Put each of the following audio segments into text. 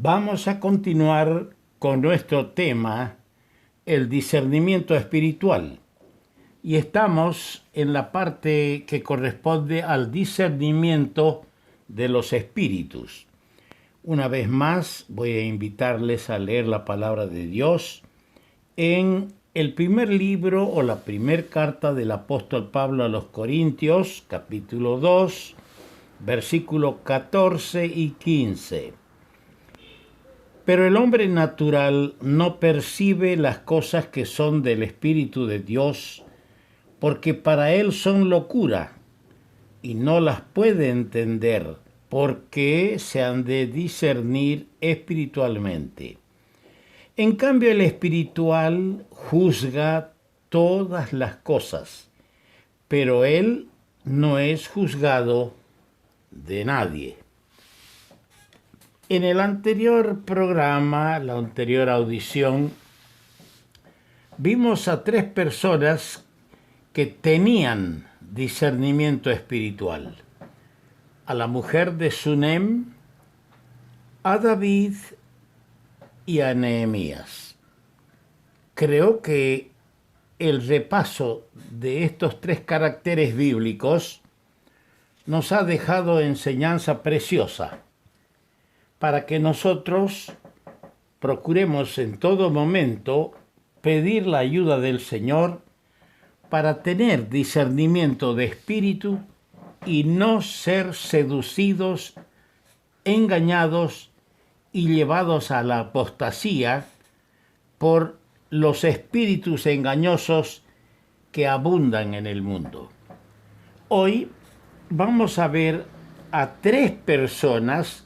Vamos a continuar con nuestro tema, el discernimiento espiritual. Y estamos en la parte que corresponde al discernimiento de los espíritus. Una vez más, voy a invitarles a leer la palabra de Dios en el primer libro o la primera carta del apóstol Pablo a los Corintios, capítulo 2, versículos 14 y 15. Pero el hombre natural no percibe las cosas que son del Espíritu de Dios, porque para él son locura, y no las puede entender, porque se han de discernir espiritualmente. En cambio, el espiritual juzga todas las cosas, pero él no es juzgado de nadie. En el anterior programa, la anterior audición, vimos a tres personas que tenían discernimiento espiritual. A la mujer de Sunem, a David y a Nehemías. Creo que el repaso de estos tres caracteres bíblicos nos ha dejado enseñanza preciosa para que nosotros procuremos en todo momento pedir la ayuda del Señor para tener discernimiento de espíritu y no ser seducidos, engañados y llevados a la apostasía por los espíritus engañosos que abundan en el mundo. Hoy vamos a ver a tres personas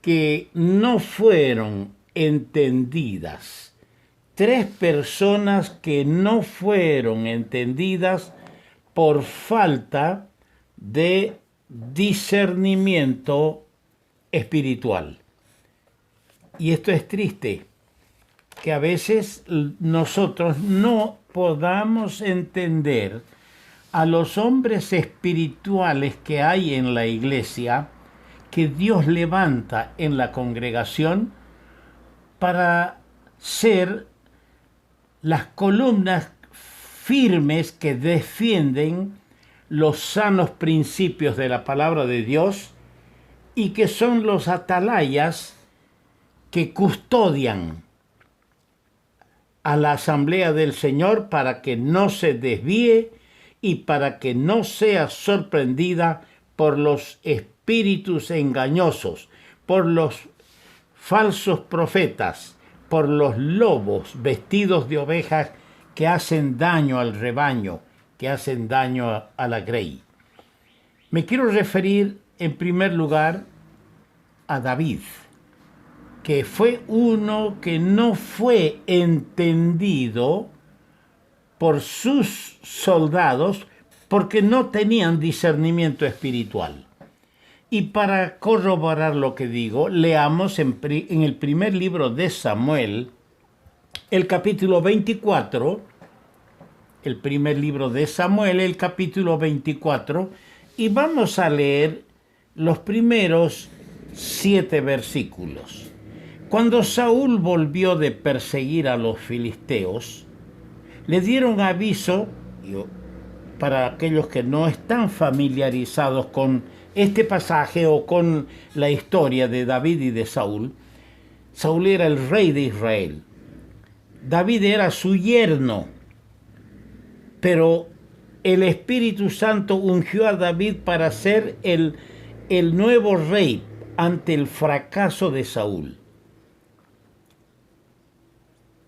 que no fueron entendidas. Tres personas que no fueron entendidas por falta de discernimiento espiritual. Y esto es triste, que a veces nosotros no podamos entender a los hombres espirituales que hay en la iglesia, que Dios levanta en la congregación para ser las columnas firmes que defienden los sanos principios de la palabra de Dios y que son los atalayas que custodian a la asamblea del Señor para que no se desvíe y para que no sea sorprendida por los espíritus engañosos, por los falsos profetas, por los lobos vestidos de ovejas que hacen daño al rebaño, que hacen daño a la grey. Me quiero referir en primer lugar a David, que fue uno que no fue entendido por sus soldados porque no tenían discernimiento espiritual. Y para corroborar lo que digo, leamos en el primer libro de Samuel, el capítulo 24, el primer libro de Samuel, el capítulo 24, y vamos a leer los primeros 7 versículos. Cuando Saúl volvió de perseguir a los filisteos, le dieron aviso, para aquellos que no están familiarizados con este pasaje o con la historia de David y de Saúl. Saúl era el rey de Israel. David era su yerno, pero el Espíritu Santo ungió a David para ser el nuevo rey ante el fracaso de Saúl.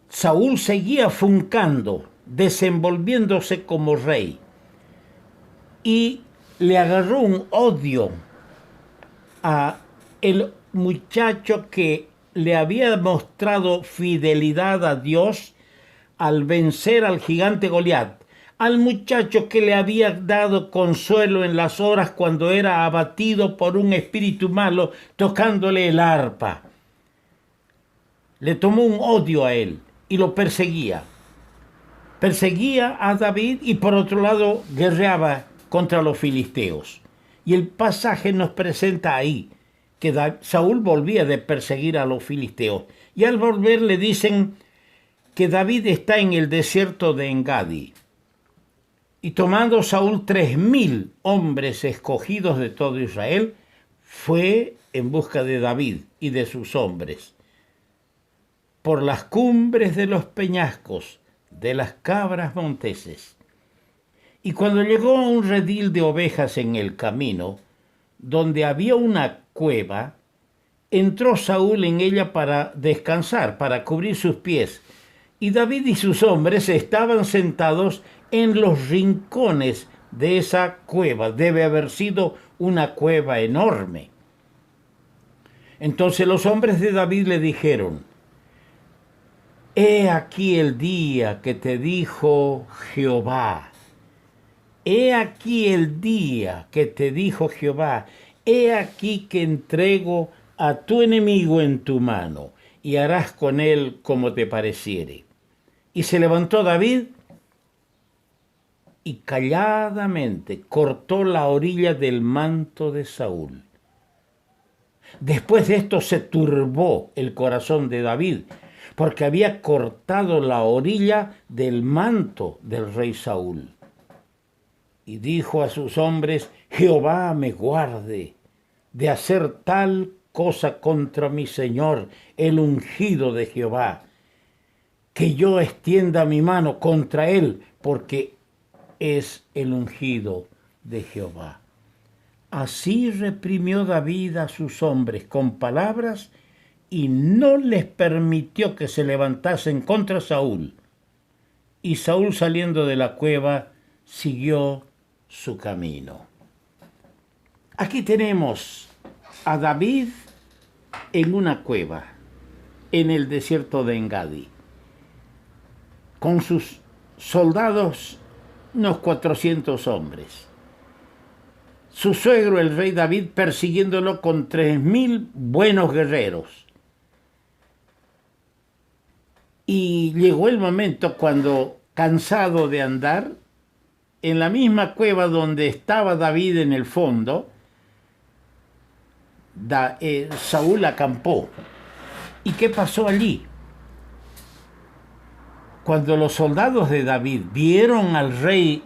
Saúl seguía funcando, desenvolviéndose como rey, y le agarró un odio a el muchacho que le había mostrado fidelidad a Dios al vencer al gigante Goliat, al muchacho que le había dado consuelo en las horas cuando era abatido por un espíritu malo tocándole el arpa. Le tomó un odio a él y lo perseguía. Perseguía a David y por otro lado guerreaba contra los filisteos. Y el pasaje nos presenta ahí que Saúl volvía de perseguir a los filisteos. Y al volver le dicen que David está en el desierto de Engadi. Y tomando Saúl 3000 hombres escogidos de todo Israel, fue en busca de David y de sus hombres por las cumbres de los peñascos, de las cabras monteses. Y cuando llegó a un redil de ovejas en el camino, donde había una cueva, entró Saúl en ella para descansar, para cubrir sus pies. Y David y sus hombres estaban sentados en los rincones de esa cueva. Debe haber sido una cueva enorme. Entonces los hombres de David le dijeron: he aquí el día que te dijo Jehová. He aquí el día que te dijo Jehová. He aquí que entrego a tu enemigo en tu mano, y harás con él como te pareciere. Y se levantó David y calladamente cortó la orilla del manto de Saúl. Después de esto se turbó el corazón de David, porque había cortado la orilla del manto del rey Saúl. Y dijo a sus hombres: Jehová me guarde de hacer tal cosa contra mi señor, el ungido de Jehová, que yo extienda mi mano contra él, porque es el ungido de Jehová. Así reprimió David a sus hombres con palabras y no les permitió que se levantasen contra Saúl. Y Saúl, saliendo de la cueva, siguió su camino. Aquí tenemos a David en una cueva, en el desierto de Engadi, con sus soldados, unos 400 hombres. Su suegro, el rey David, persiguiéndolo con 3000 buenos guerreros. Y llegó el momento cuando, cansado de andar, en la misma cueva donde estaba David en el fondo, Saúl acampó. ¿Y qué pasó allí? Cuando los soldados de David vieron al rey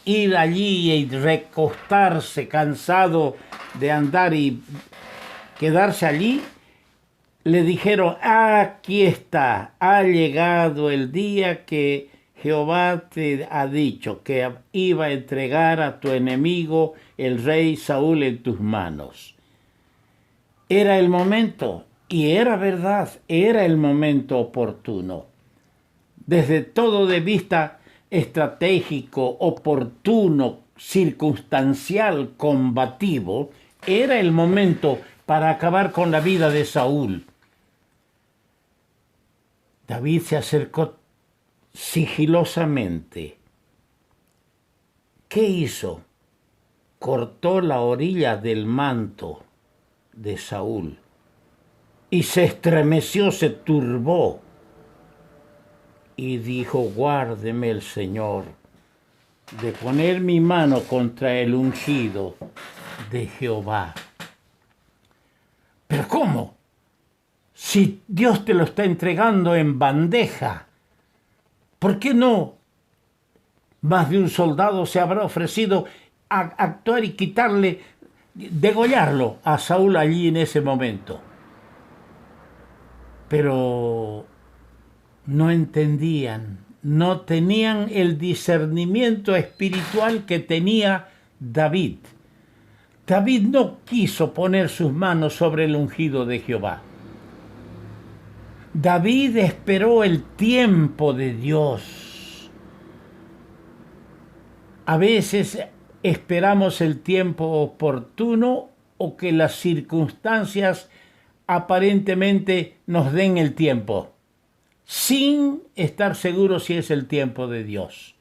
ir allí y recostarse, cansado de andar y quedarse allí, le dijeron: aquí está, ha llegado el día que Jehová te ha dicho, que iba a entregar a tu enemigo, el rey Saúl, en tus manos. Era el momento, y era verdad, era el momento oportuno. Desde todo de vista estratégico, oportuno, circunstancial, combativo, era el momento para acabar con la vida de Saúl. David se acercó sigilosamente. ¿Qué hizo? Cortó la orilla del manto de Saúl y se estremeció, se turbó y dijo: guárdeme el Señor de poner mi mano contra el ungido de Jehová. ¿Pero cómo? Si Dios te lo está entregando en bandeja, ¿por qué no? Más de un soldado se habrá ofrecido a actuar y quitarle, degollarlo a Saúl allí en ese momento. Pero no entendían, no tenían el discernimiento espiritual que tenía David. David no quiso poner sus manos sobre el ungido de Jehová. David esperó el tiempo de Dios. A veces esperamos el tiempo oportuno o que las circunstancias aparentemente nos den el tiempo, sin estar seguros si es el tiempo de Dios.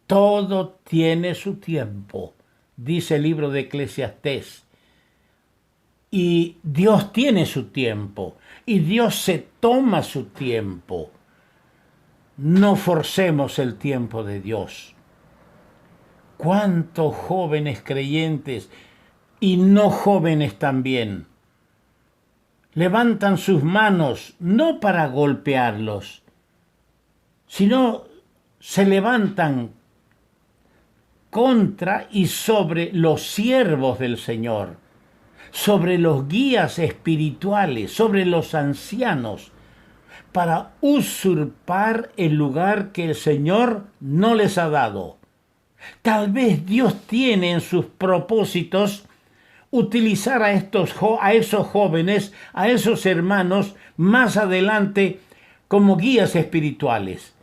Todo tiene su tiempo, dice el libro de Eclesiastés. Y Dios tiene su tiempo, y Dios se toma su tiempo. No forcemos el tiempo de Dios. ¿Cuántos jóvenes creyentes y no jóvenes también levantan sus manos no para golpearlos, sino se levantan contra y sobre los siervos del Señor, sobre los guías espirituales, sobre los ancianos, para usurpar el lugar que el Señor no les ha dado. Tal vez Dios tiene en sus propósitos utilizar a esos jóvenes, a esos hermanos, más adelante como guías espirituales.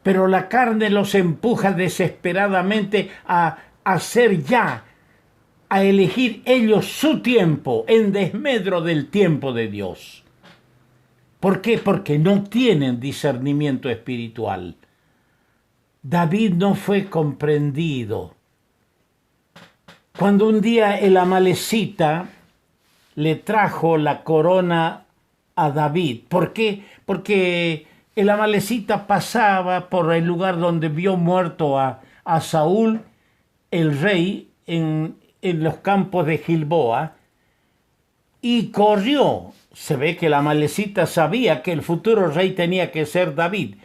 Pero la carne los empuja desesperadamente a hacer ya, a elegir ellos su tiempo en desmedro del tiempo de Dios. ¿Por qué? Porque no tienen discernimiento espiritual. David no fue comprendido. Cuando un día el amalecita le trajo la corona a David. ¿Por qué? Porque el amalecita pasaba por el lugar donde vio muerto a Saúl, el rey, en los campos de Gilboa, y corrió. Se ve que el amalecita sabía que el futuro rey tenía que ser David.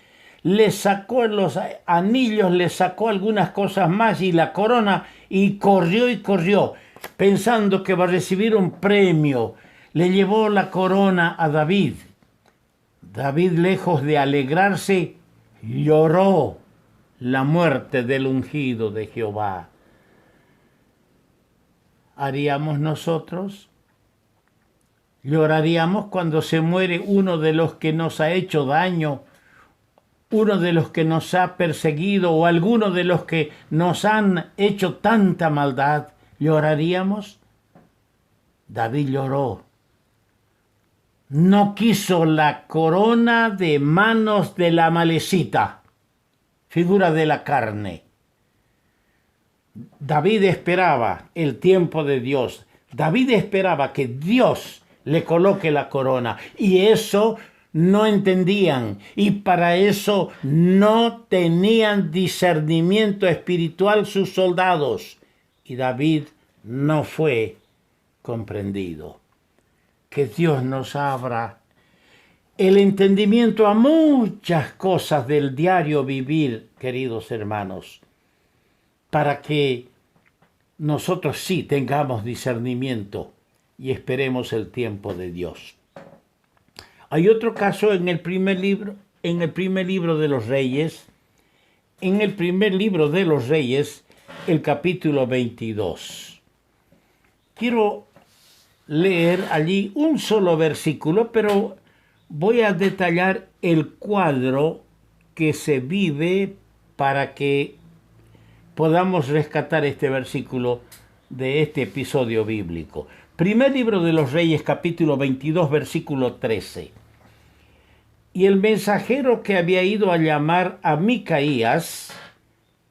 Le sacó los anillos, le sacó algunas cosas más y la corona, y corrió, pensando que va a recibir un premio. Le llevó la corona a David. David, lejos de alegrarse, lloró la muerte del ungido de Jehová. ¿Haríamos nosotros? ¿Lloraríamos cuando se muere uno de los que nos ha hecho daño, uno de los que nos ha perseguido o alguno de los que nos han hecho tanta maldad? ¿Lloraríamos? David lloró. No quiso la corona de manos de la amalecita, figura de la carne. David esperaba el tiempo de Dios. David esperaba que Dios le coloque la corona, y eso no entendían, y para eso no tenían discernimiento espiritual sus soldados, y David no fue comprendido. Que Dios nos abra el entendimiento a muchas cosas del diario vivir, queridos hermanos, para que nosotros sí tengamos discernimiento y esperemos el tiempo de Dios. Hay otro caso en el primer libro de los Reyes, el capítulo 22. Quiero leer allí un solo versículo, pero voy a detallar el cuadro que se vive para que podamos rescatar este versículo de este episodio bíblico. Primer libro de los Reyes, capítulo 22, versículo 13. Y el mensajero que había ido a llamar a Micaías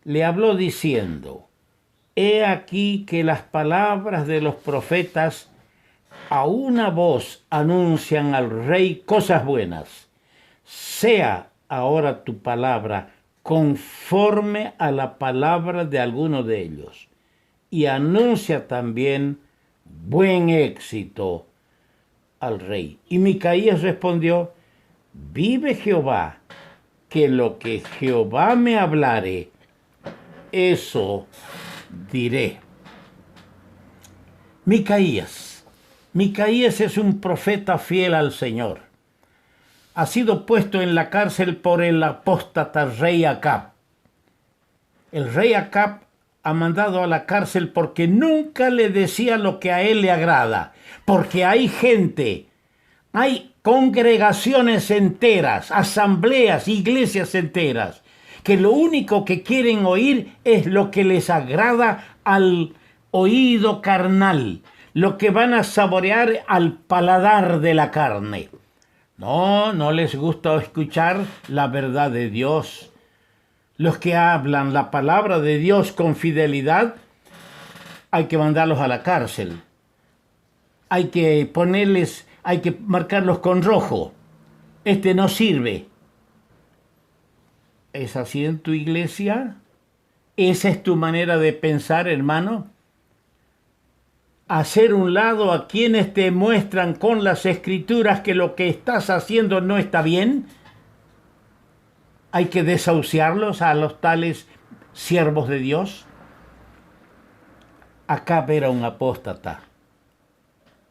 le habló diciendo: He aquí que las palabras de los profetas a una voz anuncian al rey cosas buenas. Sea ahora tu palabra conforme a la palabra de alguno de ellos, y anuncia también buen éxito al rey. Y Micaías respondió: Vive Jehová, que lo que Jehová me hablare, eso diré. Micaías es un profeta fiel al Señor. Ha sido puesto en la cárcel por el apóstata rey Acab. El rey Acab ha mandado a la cárcel porque nunca le decía lo que a él le agrada. Porque hay gente, hay congregaciones enteras, asambleas, iglesias enteras, que lo único que quieren oír es lo que les agrada al oído carnal, lo que van a saborear al paladar de la carne. No les gusta escuchar la verdad de Dios. Los que hablan la palabra de Dios con fidelidad, hay que mandarlos a la cárcel. Hay que marcarlos con rojo. Este no sirve. ¿Es así en tu iglesia? ¿Esa es tu manera de pensar, hermano? hacer un lado a quienes te muestran con las escrituras que lo que estás haciendo no está bien. Hay que desahuciarlos a los tales siervos de Dios. Acab era un apóstata.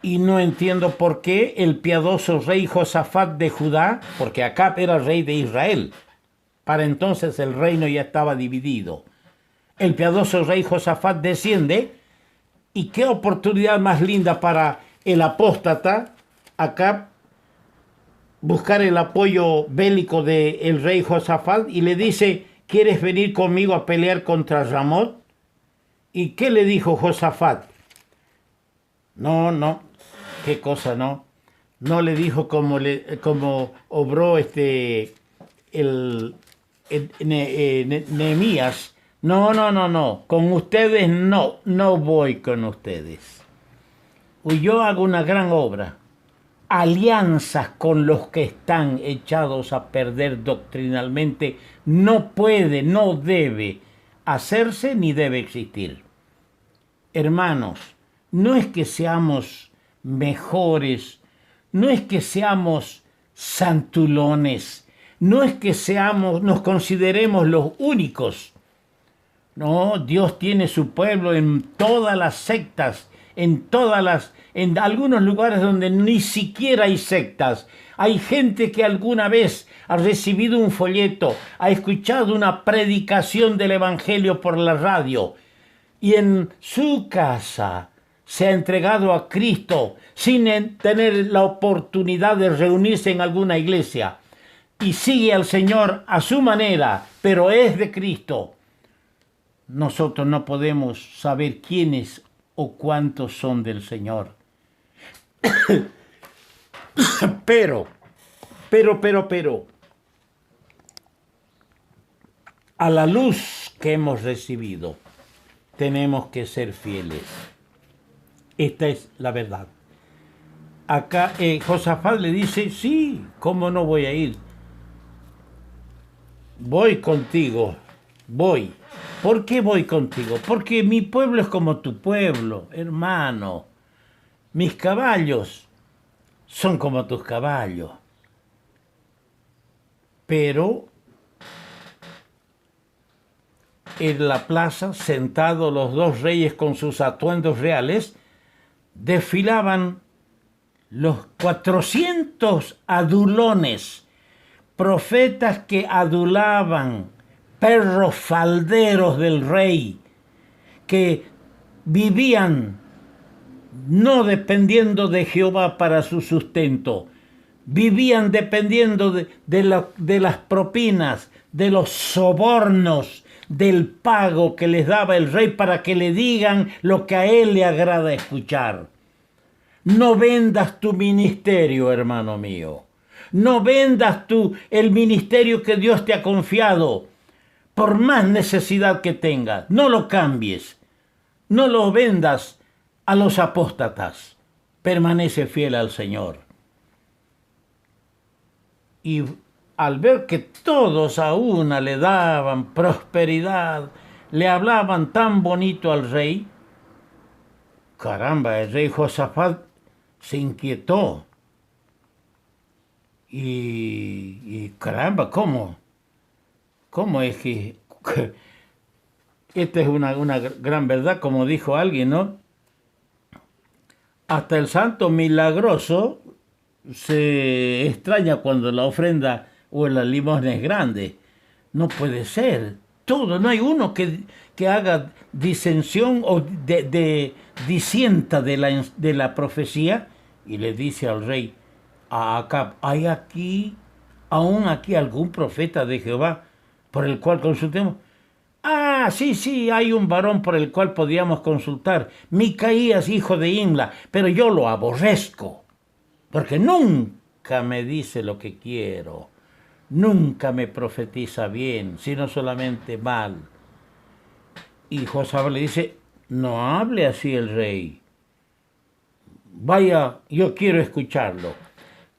Y no entiendo por qué el piadoso rey Josafat de Judá, porque Acab era rey de Israel. Para entonces el reino ya estaba dividido. El piadoso rey Josafat desciende, y qué oportunidad más linda para el apóstata Acab buscar el apoyo bélico del rey Josafat, y le dice: ¿quieres venir conmigo a pelear contra Ramot? ¿Y qué le dijo Josafat? No, qué cosa no. No le dijo como obró Nehemías. No. Con ustedes no voy con ustedes. Yo hago una gran obra. Alianzas con los que están echados a perder doctrinalmente no puede, no debe hacerse ni debe existir. Hermanos, no es que seamos mejores, no es que seamos santulones, no es que nos consideremos los únicos. No, Dios tiene su pueblo en todas las sectas, en algunos lugares donde ni siquiera hay sectas. Hay gente que alguna vez ha recibido un folleto, ha escuchado una predicación del Evangelio por la radio, y en su casa se ha entregado a Cristo sin tener la oportunidad de reunirse en alguna iglesia, y sigue al Señor a su manera, pero es de Cristo. Nosotros no podemos saber quiénes o cuántos son del Señor. Pero, a la luz que hemos recibido, tenemos que ser fieles. Esta es la verdad. Acá Josafat le dice: sí, ¿cómo no voy a ir? Voy contigo, voy. ¿Por qué voy contigo? Porque mi pueblo es como tu pueblo, hermano. Mis caballos son como tus caballos. Pero en la plaza, sentados los dos reyes con sus atuendos reales, desfilaban los 400 adulones, profetas que adulaban, perros falderos del rey, que vivían no dependiendo de Jehová para su sustento, vivían dependiendo de las propinas, de los sobornos, del pago que les daba el rey para que le digan lo que a él le agrada escuchar. No vendas tu ministerio, hermano mío. No vendas el ministerio que Dios te ha confiado, por más necesidad que tengas. No lo cambies. No lo vendas a los apóstatas. Permanece fiel al Señor. Y al ver que todos a una le daban prosperidad, le hablaban tan bonito al rey, caramba, el rey Josafat se inquietó. Y caramba, ¿cómo es que esta es una gran verdad, como dijo alguien, ¿no? Hasta el santo milagroso se extraña cuando la ofrenda o la limosna es grande. No puede ser. No hay uno que haga disensión o disienta de la profecía, y le dice al rey, a Acab: ¿hay aún aquí algún profeta de Jehová por el cual consultemos? Ah, sí, hay un varón por el cual podríamos consultar, Micaías, hijo de Imla, pero yo lo aborrezco, porque nunca me dice lo que quiero, nunca me profetiza bien, sino solamente mal. Y Josafat le dice: no hable así el rey, vaya, yo quiero escucharlo.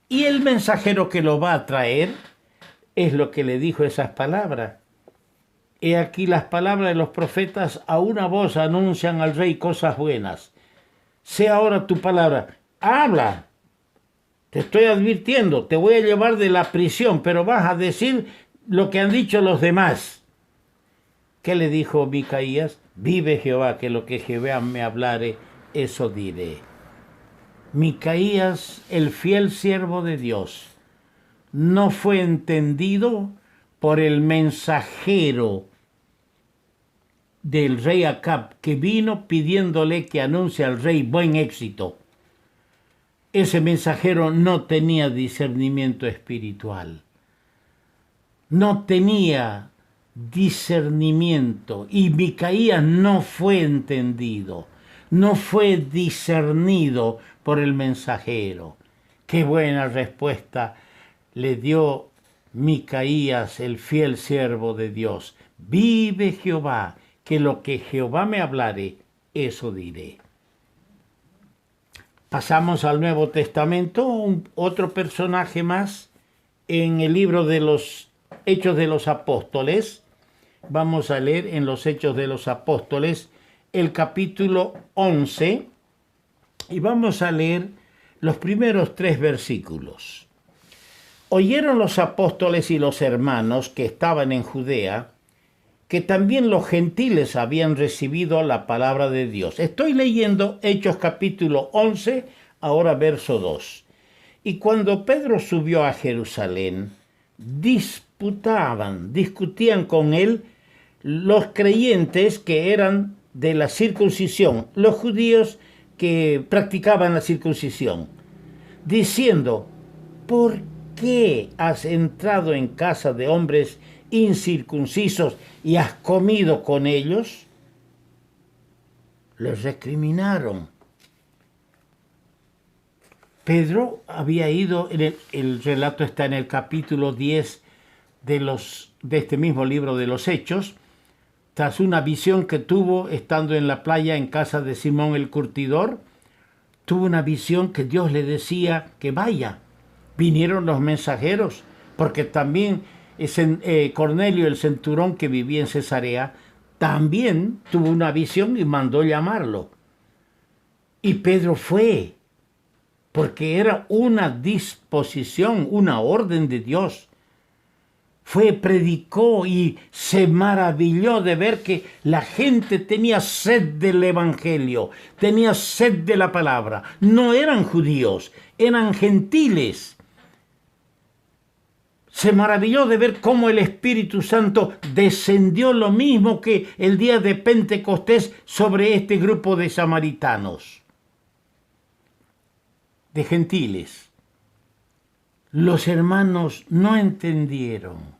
Y el mensajero que lo va a traer es lo que le dijo esas palabras. He aquí las palabras de los profetas: a una voz anuncian al rey cosas buenas. sea ahora tu palabra. Habla. Te estoy advirtiendo, te voy a llevar de la prisión, pero vas a decir lo que han dicho los demás. ¿Qué le dijo Micaías? Vive Jehová, que lo que Jehová me hablare, eso diré. Micaías, el fiel siervo de Dios, no fue entendido por el mensajero del rey Acab, que vino pidiéndole que anuncie al rey buen éxito. Ese mensajero no tenía discernimiento espiritual. No tenía discernimiento, y Micaías no fue entendido, no fue discernido por el mensajero. Qué buena respuesta le dio Micaías, el fiel siervo de Dios. Vive Jehová, que lo que Jehová me hablare, eso diré. Pasamos al Nuevo Testamento, otro personaje más en el libro de los Hechos de los Apóstoles. Vamos a leer en los Hechos de los Apóstoles el capítulo 11 y vamos a leer los primeros 3 versículos. Oyeron los apóstoles y los hermanos que estaban en Judea que también los gentiles habían recibido la palabra de Dios. Estoy leyendo Hechos capítulo 11, ahora verso 2. Y cuando Pedro subió a Jerusalén, discutían con él los creyentes que eran de la circuncisión, los judíos que practicaban la circuncisión, diciendo: ¿por qué has entrado en casa de hombres incircuncisos y has comido con ellos? Les recriminaron. Pedro había ido, el relato está en el capítulo 10 de este mismo libro de los Hechos, tras una visión que tuvo estando en la playa en casa de Simón el Curtidor. Tuvo una visión que Dios le decía que vaya. Vinieron los mensajeros, porque también Cornelio, el centurión que vivía en Cesarea, también tuvo una visión y mandó llamarlo. Y Pedro fue, porque era una disposición, una orden de Dios. Fue, predicó y se maravilló de ver que la gente tenía sed del evangelio, tenía sed de la palabra. No eran judíos, eran gentiles. Se maravilló de ver cómo el Espíritu Santo descendió lo mismo que el día de Pentecostés sobre este grupo de samaritanos, de gentiles. Los hermanos no entendieron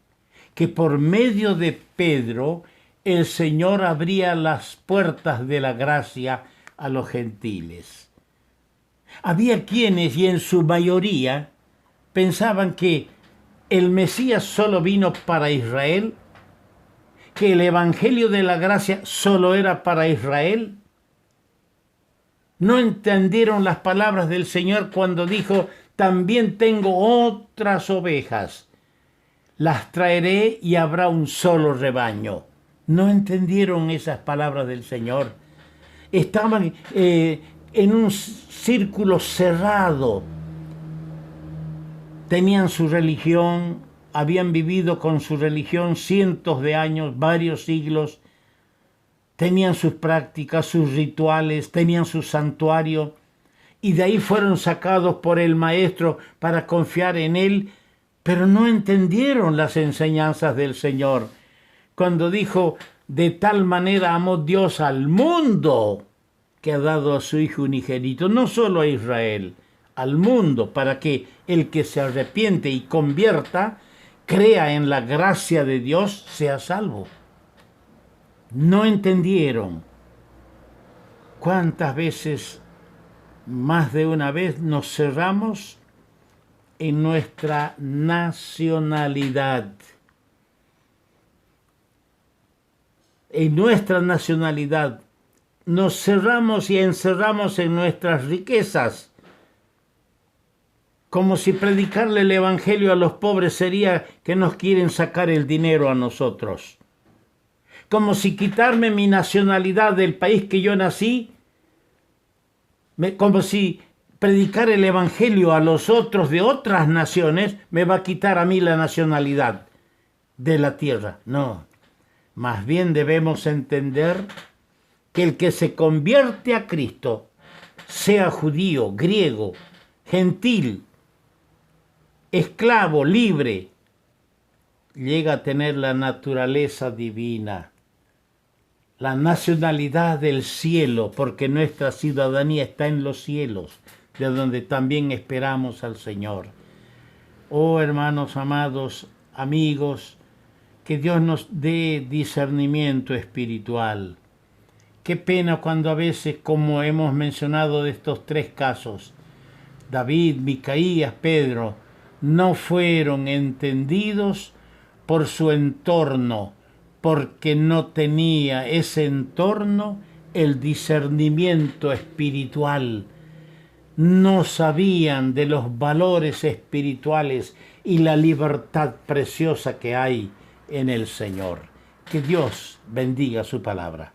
que por medio de Pedro el Señor abría las puertas de la gracia a los gentiles. Había quienes, y en su mayoría, pensaban que el Mesías solo vino para Israel, que el Evangelio de la gracia solo era para Israel. No entendieron las palabras del Señor cuando dijo: también tengo otras ovejas, las traeré y habrá un solo rebaño. No entendieron esas palabras del Señor. Estaban en un círculo cerrado. Tenían su religión, habían vivido con su religión cientos de años, varios siglos. Tenían sus prácticas, sus rituales, tenían su santuario. Y de ahí fueron sacados por el Maestro para confiar en Él, pero no entendieron las enseñanzas del Señor. Cuando dijo: de tal manera amó Dios al mundo, que ha dado a su Hijo unigénito, no solo a Israel, al mundo, para que el que se arrepiente y convierta, crea en la gracia de Dios, sea salvo. No entendieron. ¿Cuántas veces, más de una vez, nos cerramos en nuestra nacionalidad? En nuestra nacionalidad nos cerramos y encerramos en nuestras riquezas, como si predicarle el evangelio a los pobres sería que nos quieren sacar el dinero a nosotros, como si quitarme mi nacionalidad del país que yo nací como si predicar el evangelio a los otros de otras naciones me va a quitar a mí la nacionalidad de la tierra. No, más bien debemos entender que el que se convierte a Cristo, sea judío, griego, gentil, esclavo, libre, llega a tener la naturaleza divina, la nacionalidad del cielo, porque nuestra ciudadanía está en los cielos, de donde también esperamos al Señor. Oh hermanos amados, amigos, que Dios nos dé discernimiento espiritual. Qué pena cuando a veces, como hemos mencionado de estos tres casos, David, Micaías, Pedro, no fueron entendidos por su entorno, porque no tenía ese entorno el discernimiento espiritual. No sabían de los valores espirituales y la libertad preciosa que hay en el Señor. Que Dios bendiga su palabra.